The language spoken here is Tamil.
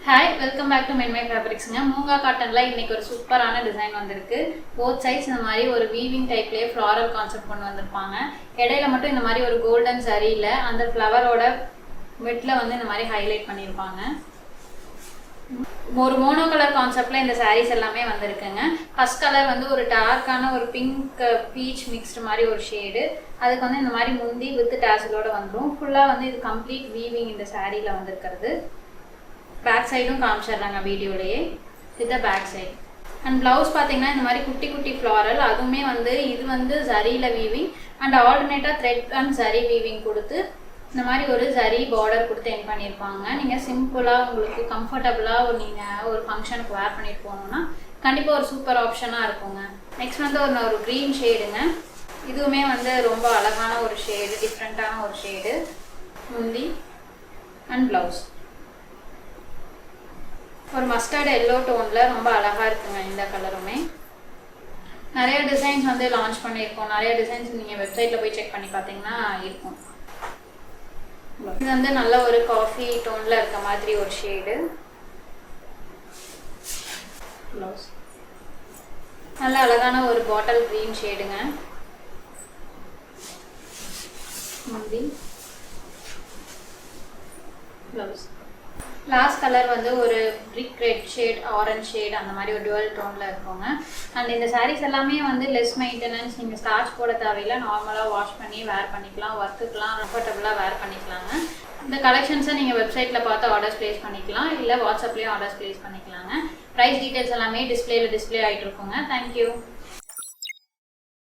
ஹாய் வெல்கம் பேக் டு மென்மை ஃபேப்ரிக்ஸுங்க. மூங்கா காட்டனில் இன்றைக்கி ஒரு சூப்பரான டிசைன் வந்திருக்கு. போத் சைட்ஸ் இந்த மாதிரி ஒரு வீவிங் டைப்லேயே ஃப்ளாரல் கான்செப்ட் கொண்டு வந்திருப்பாங்க. இடையில மட்டும் இந்த மாதிரி ஒரு கோல்டன் சரியில் அந்த ஃப்ளவரோட மிட்டில் வந்து இந்த மாதிரி ஹைலைட் பண்ணியிருப்பாங்க. ஒரு மோனோ கலர் கான்செப்டில் இந்த சாரீஸ் எல்லாமே வந்திருக்குங்க. ஃபர்ஸ்ட் கலர் வந்து ஒரு டார்க்கான ஒரு பிங்க் பீச் மிக்ஸ்டு மாதிரி ஒரு ஷேடு. அதுக்கு வந்து இந்த மாதிரி முந்தி வித் டேசலோட வந்துடும். ஃபுல்லாக வந்து இது கம்ப்ளீட் வீவிங் இந்த சாரியில் வந்திருக்கிறது. பேக் சைடும் காமிச்சிடுறாங்க வீடியோலேயே. இது பேக் சைடு. அண்ட் ப்ளவுஸ் பார்த்தீங்கன்னா இந்த மாதிரி குட்டி குட்டி ஃப்ளாரல், அதுவுமே வந்து இது வந்து ஜரியில் வீவிங் அண்ட் ஆல்டர்னேட்டாக த்ரெட் அண்ட் ஜரி வீவிங் கொடுத்து இந்த மாதிரி ஒரு ஜரி பார்டர் கொடுத்து என் பண்ணியிருப்பாங்க. நீங்கள் சிம்பிளாக உங்களுக்கு கம்ஃபர்டபுளாக நீங்கள் ஒரு ஃபங்க்ஷனுக்கு வேர் பண்ணிட்டு போகணுன்னா கண்டிப்பாக ஒரு சூப்பர் ஆப்ஷனாக இருக்குங்க. நெக்ஸ்ட் வந்து ஒரு க்ரீன் ஷேடுங்க. இதுவுமே வந்து ரொம்ப அழகான ஒரு ஷேடு, டிஃப்ரெண்ட்டான ஒரு ஷேடு. முந்தி அண்ட் ப்ளவுஸ் ஒரு மஸ்டர்ட் எல்லோ டோனில் ரொம்ப அழகாக இருக்குங்க. இந்த கலருமே நிறைய டிசைன்ஸ் வந்து லான்ச் பண்ணியிருக்கோம். நிறைய டிசைன்ஸ் நீங்கள் வெப்சைட்டில் போய் செக் பண்ணி பார்த்தீங்கன்னா இருக்கும். இது வந்து நல்ல ஒரு காஃபி டோனில் இருக்க மாதிரி ஒரு ஷேடு. ப்ளவுஸ் நல்ல அழகான ஒரு பாட்டில் க்ரீன் ஷேடுங்க. முந்தி ப்ளவுஸ் லாஸ்ட் கலர் வந்து ஒரு brick red shade, orange shade, அந்த மாதிரி ஒரு டுவெல் டோனில் இருக்குங்க. அண்ட் இந்த சாரீஸ் எல்லாமே வந்து லெஸ் மெயின்டெனன்ஸ், நீங்கள் ஸ்டார்ச் போட தேவையில்லை. நார்மலாக வாஷ் பண்ணி வேர் பண்ணிக்கலாம், ஒர்க்குக்கெலாம் கம்ஃபர்டபுளாக வேர் பண்ணிக்கலாங்க. இந்த கலெக்ஷன்ஸை நீங்கள் வெப்சைட்டில் பார்த்து ஆர்டர்ஸ் ப்ளேஸ் பண்ணிக்கலாம், இல்லை வாட்ஸ்அப்லேயும் ஆர்டர்ஸ் ப்ளேஸ் பண்ணிக்கலாங்க. ப்ரைஸ் டீட்டெயில்ஸ் எல்லாமே டிஸ்பிளே ஆகிட்டு இருக்குங்க. தேங்க்யூ.